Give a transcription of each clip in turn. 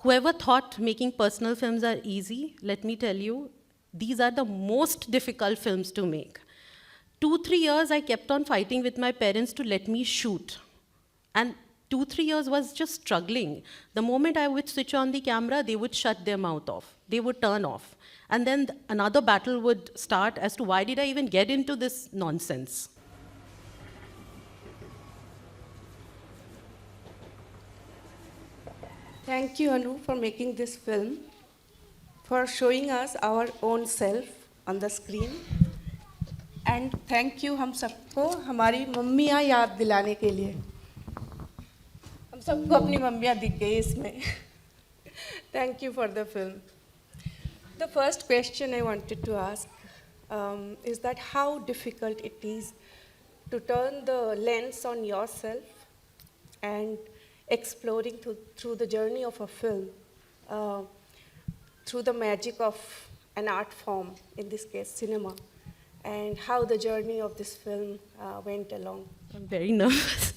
Whoever thought making personal films are easy, let me tell you, these are the most difficult films to make. 2-3 years I kept on fighting with my parents to let me shoot. And 2-3 years was just struggling. The moment I would switch on the camera, they would shut their mouth off. They would turn off. And then another battle would start as to why did I even get into this nonsense? Thank you, Anu, for making this film, for showing us our own self on the screen. And thank you हम सबको हमारी मम्मियाँ याद दिलाने के लिए. हम सबको अपनी मम्मियाँ दिख गई इसमें. Thank you for the film. The first question I wanted to ask is that how difficult it is to turn the lens on yourself and exploring through the journey of a film, through the magic of an art form, in this case cinema, and how the journey of this film went along. I'm very nervous.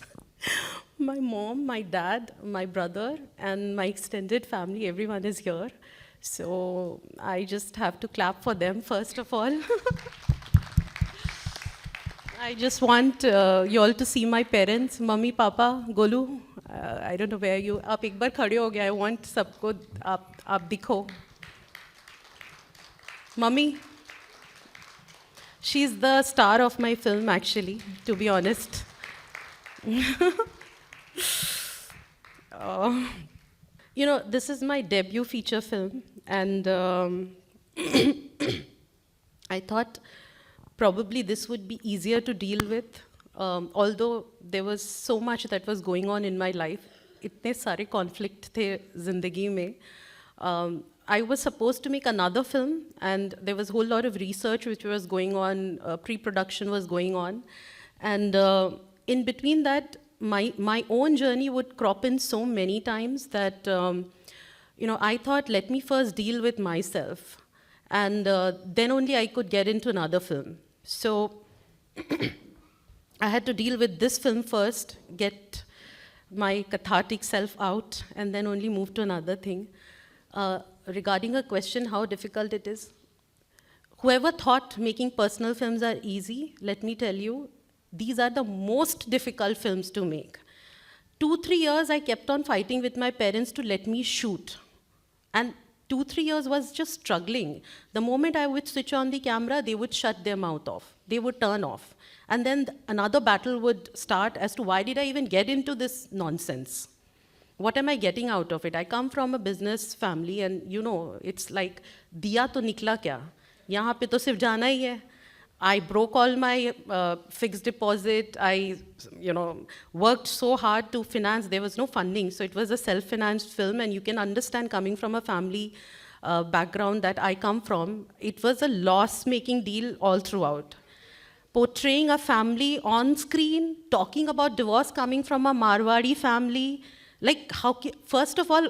My mom, my dad, my brother, and my extended family, everyone is here. So I just have to clap for them, first of all. I just want you all to see my parents, Mummy, Papa, Golu. I don't know where you. आप एक बार खड़े हो गए. I want सबको आप दिखो. Mummy. She's the star of my film, actually, to be honest. You know, this is my debut feature film, and I thought probably this would be easier to deal with, although there was so much that was going on in my life. इतने सारे conflict थे ज़िंदगी में. I was supposed to make another film, and there was a whole lot of research which was going on, pre-production was going on. And in between that, my own journey would crop in so many times that, you know, I thought, let me first deal with myself. And then only I could get into another film. So I had to deal with this film first, get my cathartic self out, and then only move to another thing. Regarding a question how difficult it is, whoever thought making personal films are easy, let me tell you, these are the most difficult films to make. 2-3 years I kept on fighting with my parents to let me shoot. And 2-3 years was just struggling. The moment I would switch on the camera, they would shut their mouth off. They would turn off. And then another battle would start as to why did I even get into this nonsense? What am I getting out of it? I come from a business family, and you know, it's like, diya to nikla kya? Yahan pe to sirf jana hi hai. I broke all my fixed deposit. I, you know, worked so hard to finance. There was no funding, so it was a self-financed film, and you can understand coming from a family background that I come from, it was a loss-making deal all throughout. Portraying a family on screen, talking about divorce coming from a Marwadi family, like, how, first of all,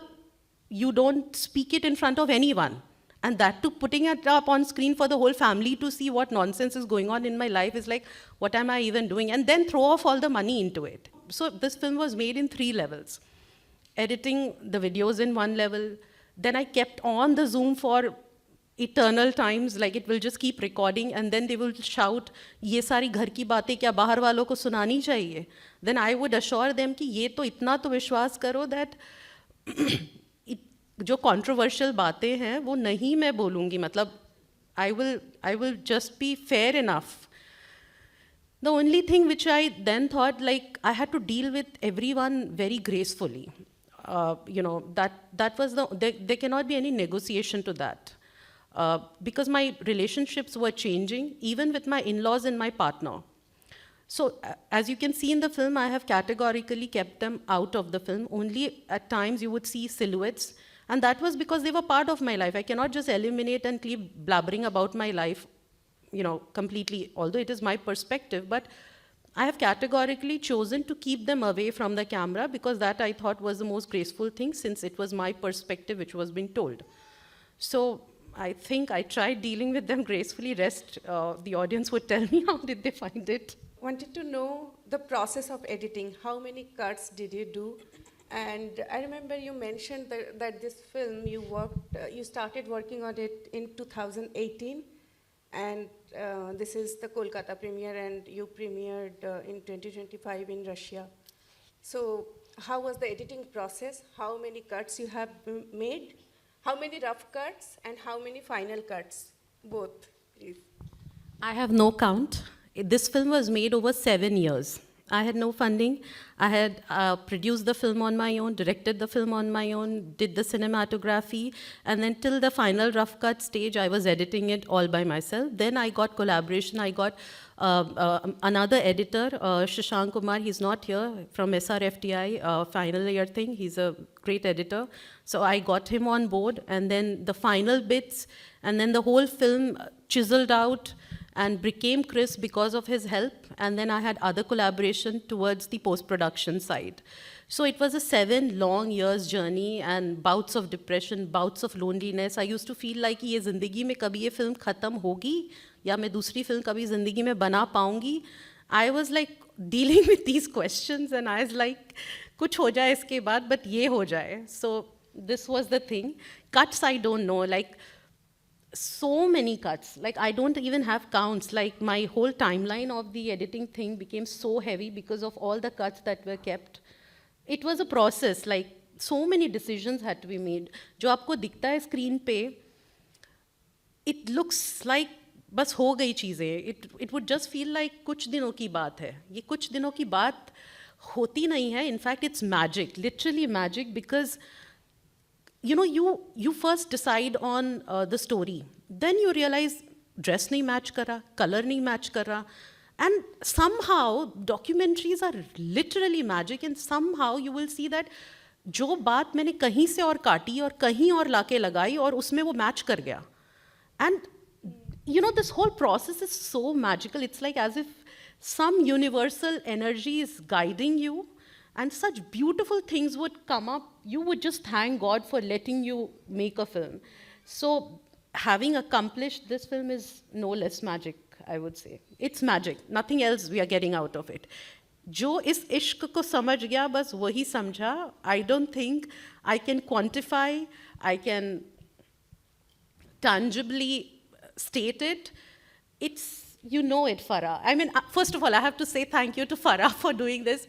you don't speak it in front of anyone. And that too, putting it up on screen for the whole family to see what nonsense is going on in my life is like, what am I even doing? And then throw off all the money into it. So this film was made in 3 levels. Editing the videos in 1 level. Then I kept on the Zoom for eternal times, like it will just keep recording, and then they will shout, ये सारी घर की बातें क्या बाहर वालों को सुनानी चाहिए? Then I would assure them कि ये तो इतना तो विश्वास करो that जो controversial बातें हैं वो नहीं मैं बोलूँगी, मतलब I will just be fair enough. The only thing which I then thought, like, I had to deal with everyone very gracefully. You know, that was there cannot be any negotiation to that. Because my relationships were changing, even with my in-laws and my partner. So as you can see in the film, I have categorically kept them out of the film. Only at times you would see silhouettes. And that was because they were part of my life. I cannot just eliminate and keep blabbering about my life, you know, completely, although it is my perspective. But I have categorically chosen to keep them away from the camera because that I thought was the most graceful thing, since it was my perspective which was being told. So I think I tried dealing with them gracefully. Rest, the audience would tell me how did they find it. Wanted to know the process of editing. How many cuts did you do? And I remember you mentioned that this film you started working on it in 2018, and this is the Kolkata premiere, and you premiered in 2025 in Russia. So, how was the editing process? How many cuts you have made? How many rough cuts and how many final cuts? Both, please. I have no count. This film was made over 7 years. I had no funding. I had produced the film on my own, directed the film on my own, did the cinematography, and then till the final rough cut stage, I was editing it all by myself. Then I got collaboration. I got another editor, Shashank Kumar. He's not here, from SRFTI, final year thing. He's a great editor. So I got him on board, and then the final bits, and then the whole film chiseled out and became crisp because of his help. And then I had other collaboration towards the post-production side. So it was a 7 long years journey and bouts of depression, bouts of loneliness. I used to feel like ये ज़िंदगी में कभी ये film खत्म होगी या मैं दूसरी film कभी ज़िंदगी में बना पाऊंगी. I was like dealing with these questions, and I was like, कुछ हो जाए इसके बाद, but ये हो जाए. So this was the thing. Cuts I don't know, like so many cuts. Like I don't even have counts. Like my whole timeline of the editing thing became so heavy because of all the cuts that were kept. It was a process. Like so many decisions had to be made. जो आपको दिखता है screen पे, it looks like बस हो गई चीज़ें. It would just feel like कुछ दिनों की बात है. ये कुछ दिनों की बात होती नहीं है. In fact, it's magic, literally magic, because you know, you first decide on the story. Then you realize dress nahi match kar raha, color nahi match kar raha. And somehow documentaries are literally magic, and somehow you will see that जो बात मैंने कहीं से और काटी और कहीं और लाके लगाई और उसमें वो मैच कर गया. And you know, this whole process is so magical. It's like as if some universal energy is guiding you, and such beautiful things would come up. You would just thank God for letting you make a film. So having accomplished this film is no less magic, I would say. It's magic. Nothing else we are getting out of it. जो इस इश्क को समझ गया बस वही समझा. I don't think I can quantify, I can tangibly state it. It's, you know it, Farah. I mean, first of all, I have to say thank you to Farah for doing this.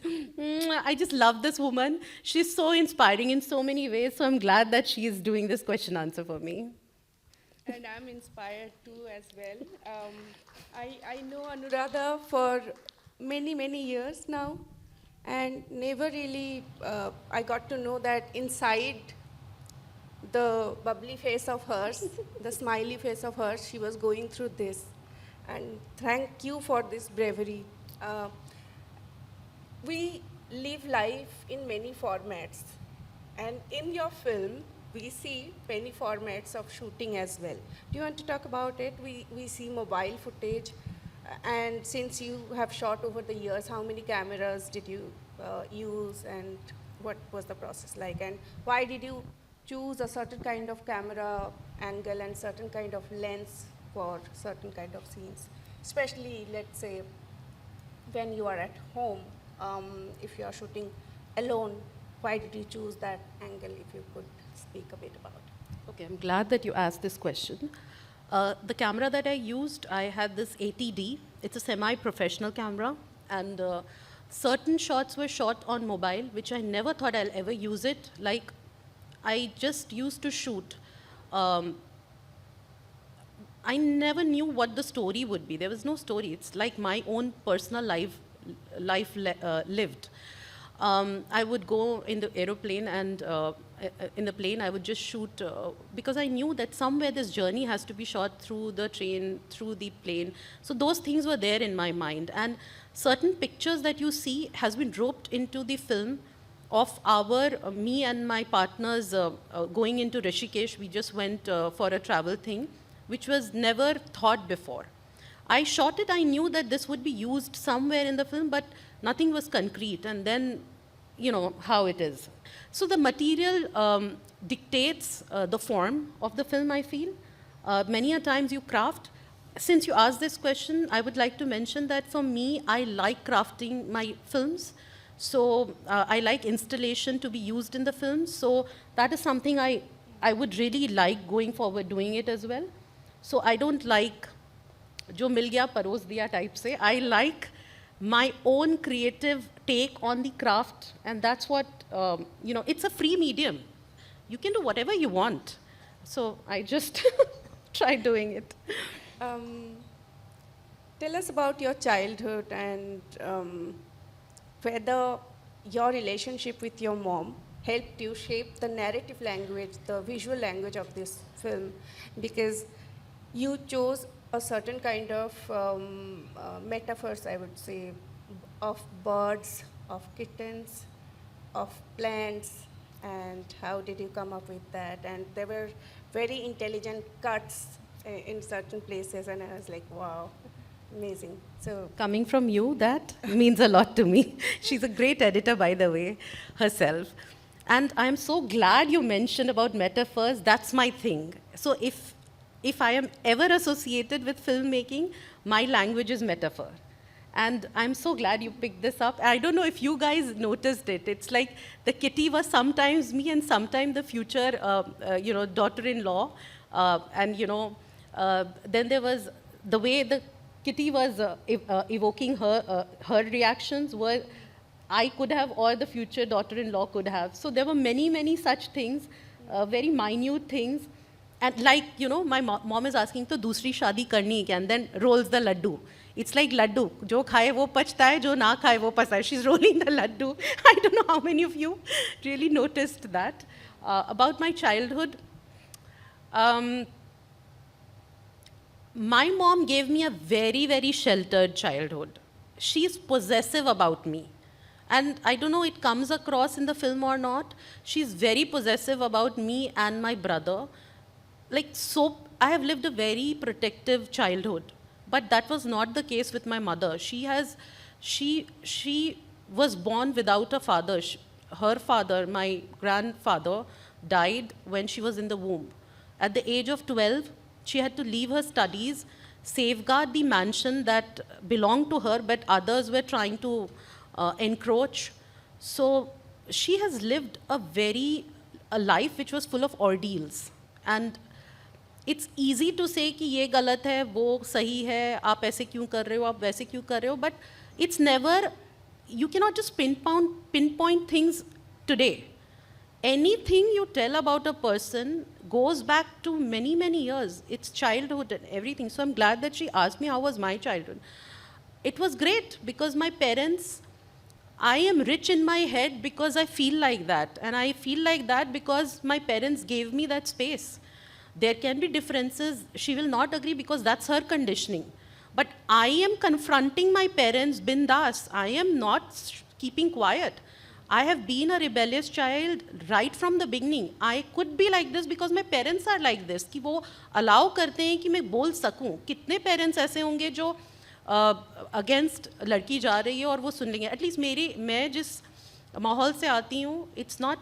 I just love this woman. She's so inspiring in so many ways, so I'm glad that she is doing this question answer for me. And I'm inspired too as well. I know Anuradha for many, many years now, and never really I got to know that inside the bubbly face of hers, the smiley face of hers, she was going through this. And thank you for this bravery. We live life in many formats, and in your film, we see many formats of shooting as well. Do you want to talk about it? We see mobile footage, and since you have shot over the years, how many cameras did you use, and what was the process like, and why did you choose a certain kind of camera angle and certain kind of lens for certain kind of scenes, especially, let's say, when you are at home, if you are shooting alone, why did you choose that angle, if you could speak a bit about it? Okay, I'm glad that you asked this question. The camera that I used, I had this 80D. It's a semi-professional camera, and certain shots were shot on mobile, which I never thought I'll ever use it. Like, I just used to shoot. I never knew what the story would be. There was no story. It's like my own personal life lived. I would go in the aeroplane, and in the plane I would just shoot because I knew that somewhere this journey has to be shot through the train, through the plane. So those things were there in my mind. And certain pictures that you see has been roped into the film of me and my partners going into Rishikesh. We just went for a travel thing, which was never thought before. I shot it, I knew that this would be used somewhere in the film, but nothing was concrete, and then, you know, how it is. So the material dictates the form of the film, I feel. Many a times you craft. Since you asked this question, I would like to mention that for me, I like crafting my films So I like installation to be used in the film. So that is something I would really like going forward doing it as well. So I don't like जो मिल गया परोस दिया type से. I like my own creative take on the craft, and that's what it's a free medium. You can do whatever you want. So I just try doing it. Um, Tell us about your childhood and whether your relationship with your mom helped you shape the narrative language, the visual language of this film, because you chose a certain kind of metaphors, I would say, of birds, of kittens, of plants, and how did you come up with that? And there were very intelligent cuts in certain places, and I was like, wow, amazing. So, Coming from you, that means a lot to me. She's a great editor, by the way, herself. And I'm so glad you mentioned about metaphors. That's my thing. So if I am ever associated with filmmaking, my language is metaphor. And I'm so glad you picked this up. I don't know if you guys noticed it. It's like the kitty was sometimes me and sometimes the future, daughter-in-law. Then there was the way the kitty was evoking her reactions were I could have or the future daughter-in-law could have. So there were many, many such things, very minute things. And like, my mom is asking, to dusri shadi karni hai kya? And then rolls the laddu. It's like laddu. Jo khaye wo pachta hai, jo na khaye wo pachta hai. She's rolling the laddu. I don't know how many of you really noticed that. About my childhood, my mom gave me a very, very sheltered childhood. She's possessive about me. And I don't know it comes across in the film or not. She's very possessive about me and my brother. So I have lived a very protective childhood. But that was not the case with my mother. She was born without a father. Her father, my grandfather, died when she was in the womb. At the age of 12, she had to leave her studies, safeguard the mansion that belonged to her, but others were trying to encroach. So she has lived a life which was full of ordeals. And it's easy to say कि ये गलत है, वो सही है, आप ऐसे क्यों कर रहे हो, आप वैसे क्यों कर रहे हो, but it's never, you cannot just pinpoint things today. Anything you tell about a person goes back to many, many years. It's childhood and everything. So I'm glad that she asked me how was my childhood. It was great because my parents, I am rich in my head because I feel like that. And I feel like that because my parents gave me that space. There can be differences. She will not agree because that's her conditioning. But I am confronting my parents bindas. I am not keeping quiet. I have been a rebellious child right from the beginning. I could be like this because my parents are like this. कि वो allow करते हैं कि मैं बोल सकूं. कितने parents ऐसे होंगे जो against लड़की जा रही है और वो सुन लेंगे. At least मैं जिस माहौल से आती हूँ, it's not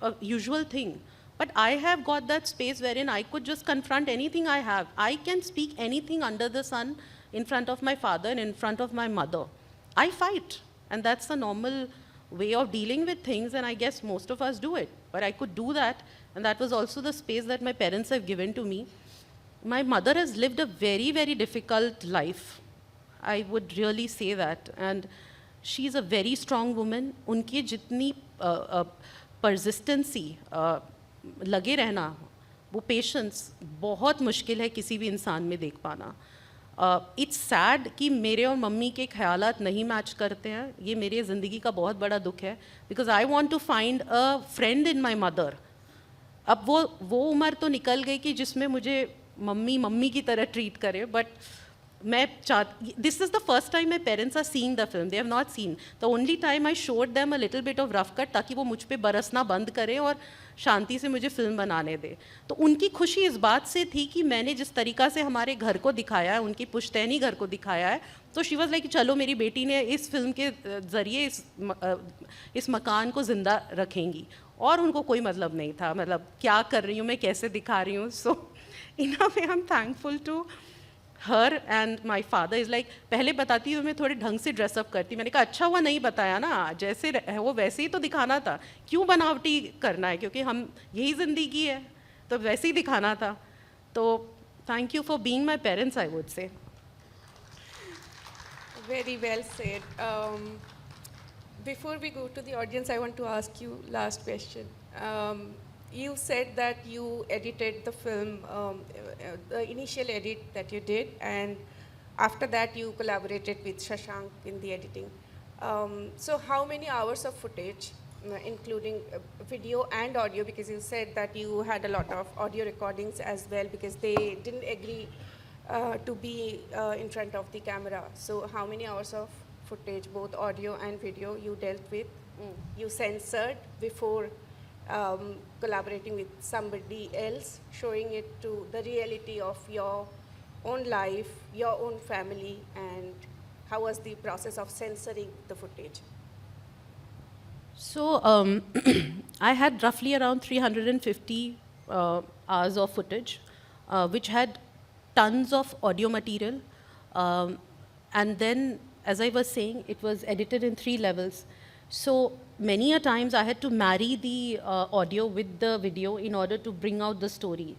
a usual thing. But I have got that space wherein I could just confront anything I have. I can speak anything under the sun in front of my father and in front of my mother. I fight, and that's the normal way of dealing with things, and I guess most of us do it. But I could do that, and that was also the space that my parents have given to me. My mother has lived a very, very difficult life. I would really say that. And she's a very strong woman. उनकी जितनी persistency, लगे रहना, वो patience बहुत मुश्किल है किसी भी इंसान में देख पाना. इट्स सैड कि मेरे और मम्मी के ख्यालात नहीं मैच करते हैं. ये मेरे ज़िंदगी का बहुत बड़ा दुख है because I want to find a friend in my mother. अब वो उम्र तो निकल गई कि जिसमें मुझे मम्मी की तरह ट्रीट करे. बट मैं this is the first time my parents are seeing the film. They have not seen. The only time I showed them a little bit of rough cut ताकि वो मुझ पे बरसना बंद करे और शांति से मुझे फिल्म बनाने दे. तो उनकी खुशी इस बात से थी कि मैंने जिस तरीक़ा से हमारे घर को दिखाया है, उनकी पुश्तैनी घर को दिखाया है, तो शी वॉज लाइक चलो मेरी बेटी ने इस फिल्म के ज़रिए इस मकान को ज़िंदा रखेंगी. और उनको कोई मतलब नहीं था, मतलब क्या कर रही हूँ मैं, कैसे दिखा रही हूँ. So in a way I am thankful to her and my father is like, पहले बताती हूँ मैं थोड़े ढंग से ड्रेसअप करती, मैंने कहा अच्छा हुआ नहीं बताया ना, जैसे है वो वैसे ही तो दिखाना था, क्यों बनावटी करना है, क्योंकि हम यही ज़िंदगी है तो वैसे ही दिखाना था. तो thank you for being my parents, I would say. Very well said. Before we go to the audience, I want to ask you last question. You said that you edited the film, the initial edit that you did, and after that you collaborated with Shashank in the editing. So how many hours of footage, including video and audio, because you said that you had a lot of audio recordings as well because they didn't agree to be in front of the camera. So how many hours of footage, both audio and video, you dealt with, you censored before collaborating with somebody else, showing it to the reality of your own life, your own family, and how was the process of censoring the footage? So I had roughly around 350 hours of footage, which had tons of audio material. And then, as I was saying, it was edited in 3 levels. So many a times I had to marry the audio with the video in order to bring out the story.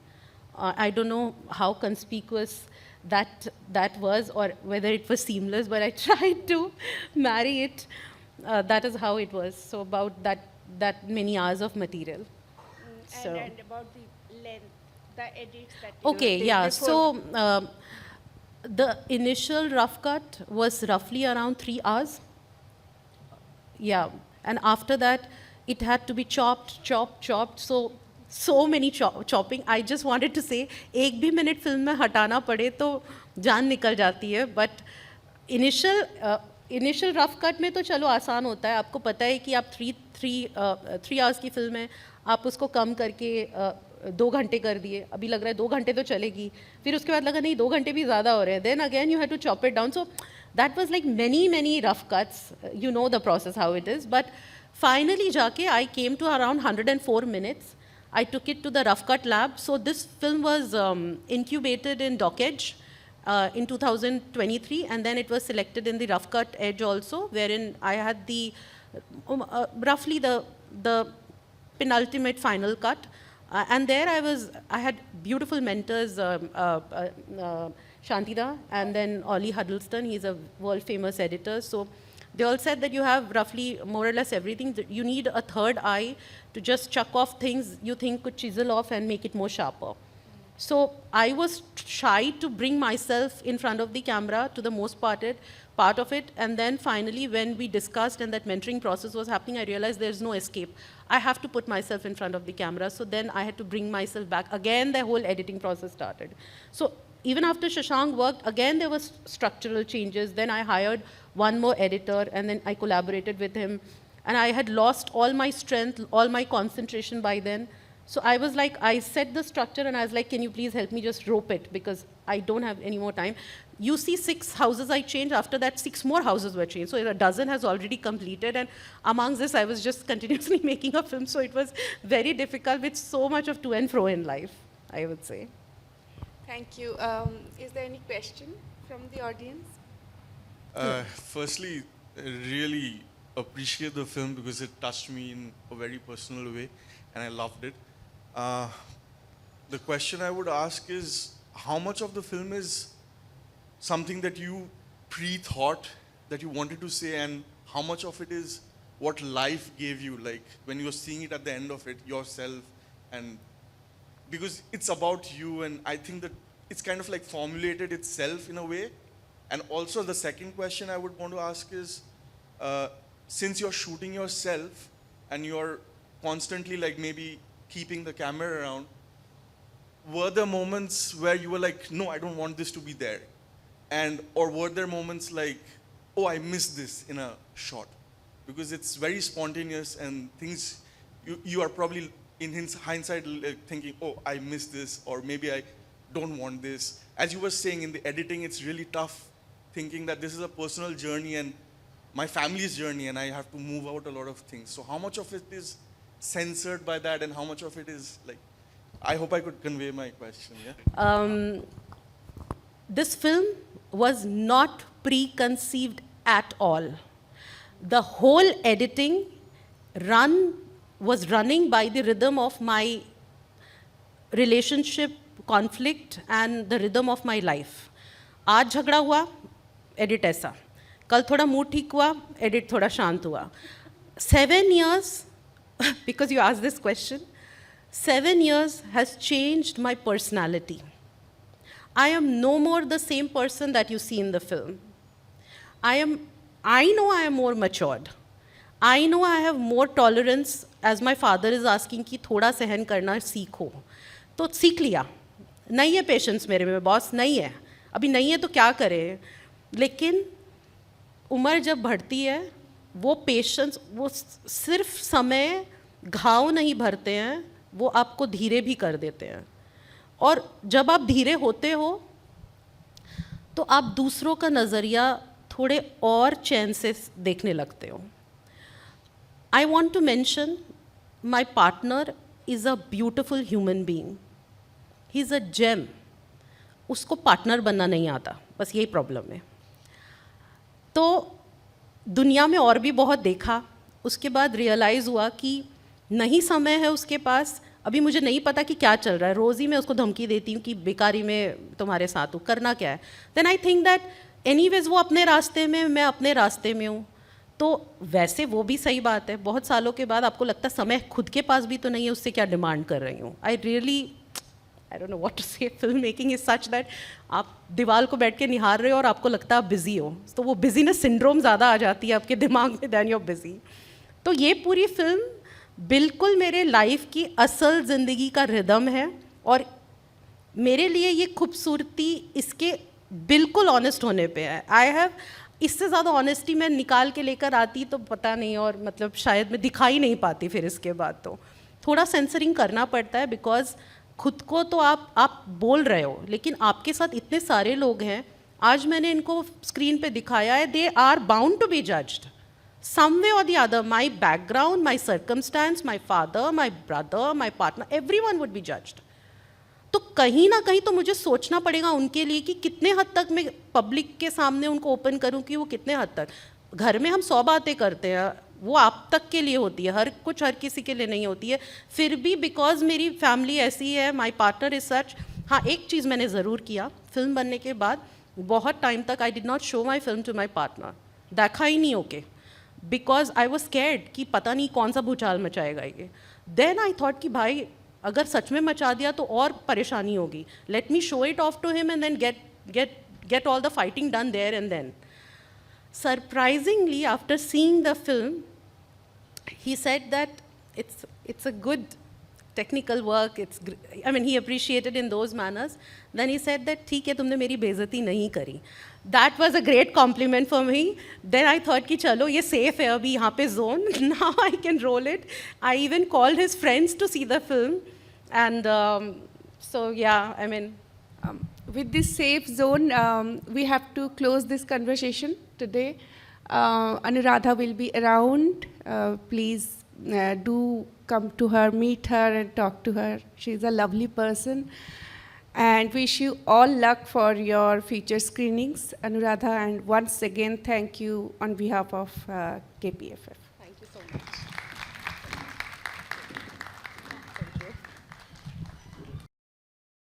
I don't know how conspicuous that was or whether it was seamless, but I tried to marry it. That is how it was. So about that many hours of material. So. And about the length, the edits that Okay, did yeah. before. So the initial rough cut was roughly around 3 hours. Yeah, and after that, it had to be chopped, chopped, chopped. So many chopping. I just wanted to say, एक भी minute film में हटाना पड़े तो जान निकल जाती है. But initial rough cut में तो चलो आसान होता है. आपको पता है कि आप 3 hours की फिल्म है, आप उसको कम करके 2 घंटे कर दिए. अभी लग रहा है 2 घंटे तो चलेगी. फिर उसके बाद लगा नहीं 2 घंटे भी ज़्यादा हो रहे हैं. Then again you had to chop it down. So that was like many rough cuts. You know the process how it is. But finally जाके I came to around 104 minutes. I took it to the rough cut lab. So this film was incubated in Dock Edge in 2023, and then it was selected in the rough cut edge also, wherein I had the roughly the penultimate final cut. And there I had beautiful mentors, Shantida, and then Ollie Huddleston. He's a world famous editor. So they all said that you have roughly more or less everything. You need a third eye to just chuck off things you think could chisel off and make it more sharper. So I was shy to bring myself in front of the camera to the most part of it. And then finally, when we discussed and that mentoring process was happening, I realized there's no escape. I have to put myself in front of the camera. So then I had to bring myself back. Again, the whole editing process started. So even after Shashank worked, again, there was structural changes. Then I hired one more editor, and then I collaborated with him. And I had lost all my strength, all my concentration by then. So I was like, I set the structure, and I was like, can you please help me just rope it, because I don't have any more time. You see 6 houses I changed. After that, 6 more houses were changed. So a dozen has already completed. And amongst this, I was just continuously making a film. So it was very difficult with so much of to and fro in life, I would say. Thank you. Is there any question from the audience? Firstly, I really appreciate the film because it touched me in a very personal way, and I loved it. The question I would ask is, how much of the film is something that you pre-thought that you wanted to say, and how much of it is what life gave you, like when you were seeing it at the end of it yourself, and because it's about you, and I think that it's kind of like formulated itself in a way. And also the second question I would want to ask is, since you're shooting yourself and you're constantly like maybe keeping the camera around, were there moments where you were like, no, I don't want this to be there? And, or were there moments like, oh, I missed this in a shot? Because it's very spontaneous and things, you are probably in hindsight thinking, oh, I missed this, or maybe I don't want this. As you were saying, in the editing, it's really tough thinking that this is a personal journey and my family's journey, and I have to move out a lot of things. So how much of it is censored by that, and how much of it is like, I hope I could convey my question, yeah? This film was not preconceived at all. The whole editing was running by the rhythm of my relationship, conflict and the rhythm of my life. आज झगड़ा हुआ, edit ऐसा. कल थोड़ा mood ठीक हुआ, edit थोड़ा शांत हुआ. 7 years, because you asked this question, 7 years has changed my personality. I am no more the same person that you see in the film. I know I am more matured. I know I have more tolerance, as my father is asking कि थोड़ा सहन करना सीखो. तो सीख लिया. नहीं है पेशेंस मेरे में बॉस, नहीं है. अभी नहीं है तो क्या करें. लेकिन उम्र जब बढ़ती है, वो पेशेंस, वो सिर्फ समय घाव नहीं भरते हैं, वो आपको धीरे भी कर देते हैं. और जब आप धीरे होते हो तो आप दूसरों का नज़रिया थोड़े और चैन से देखने लगते हो. I want to mention my partner is a beautiful human being. He is a gem. उसको पार्टनर बनना नहीं आता, बस यही प्रॉब्लम है. तो दुनिया में और भी बहुत देखा, उसके बाद रियलाइज़ हुआ कि नहीं समय है उसके पास. अभी मुझे नहीं पता कि क्या चल रहा है. रोज़ ही मैं उसको धमकी देती हूँ कि बेकारी में तुम्हारे साथ हूँ, करना क्या है. Then I think that anyways वो अपने रास्ते में, मैं अपने रास्ते में हूँ. तो वैसे वो भी सही बात है. बहुत सालों के बाद आपको लगता है समय खुद के पास भी तो नहीं है, उससे क्या डिमांड कर रही हूँ. I don't know what to say. Film making is such that आप दीवार को बैठ के निहार रहे हो और आपको लगता है आप बिजी हो, तो वो बिजीनेस सिंड्रोम ज़्यादा आ जाती है आपके दिमाग में दैन यूर बिजी. तो ये पूरी फिल्म बिल्कुल मेरे लाइफ की असल ज़िंदगी का रिदम है. और मेरे लिए ये खूबसूरती इसके बिल्कुल ऑनेस्ट होने पे है. आई हैव, इससे ज़्यादा ऑनेस्टी मैं निकाल के लेकर आती तो पता नहीं, और मतलब शायद मैं दिखा ही नहीं पाती फिर इसके बाद. तो थोड़ा सेंसरिंग करना पड़ता है, बिकॉज खुद को तो आप बोल रहे हो, लेकिन आपके साथ इतने सारे लोग हैं. आज मैंने इनको स्क्रीन पे दिखाया है, they are bound to be judged some way or the other. My background, my circumstance, my father, my brother, my partner, everyone would be judged. तो कहीं ना कहीं तो मुझे सोचना पड़ेगा उनके लिए कि कितने हद तक मैं पब्लिक के सामने उनको ओपन करूं, कि वो कितने हद तक. घर में हम 100 बातें करते हैं, वो आप तक के लिए होती है, हर किसी के लिए नहीं होती है. फिर भी बिकॉज मेरी फैमिली ऐसी है, माई पार्टनर इज सच. हाँ, एक चीज़ मैंने ज़रूर किया फिल्म बनने के बाद, बहुत टाइम तक I did not show my film to my partner. देखा ही नहीं okay, because I was scared कि पता नहीं कौन सा भूचाल मचाएगा ये. देन आई थॉट कि भाई अगर सच में मचा दिया तो और परेशानी होगी. Let me show it off to him and then get all the fighting done there and then. Surprisingly, after seeing the film, he said that it's a good technical work. I mean, he appreciated in those manners. Then he said that ठीक है, तुमने मेरी बेइज्जती नहीं करी. That was a great compliment for me. Then I thought कि चलो ये safe है अभी यहाँ पे zone. Now I can roll it. I even called his friends to see the film, and so yeah, I mean. With this safe zone, we have to close this conversation today. Anuradha will be around. Please do come to her, meet her and talk to her. She's a lovely person. And wish you all luck for your future screenings, Anuradha. And once again, thank you on behalf of KPFF. Thank you so much.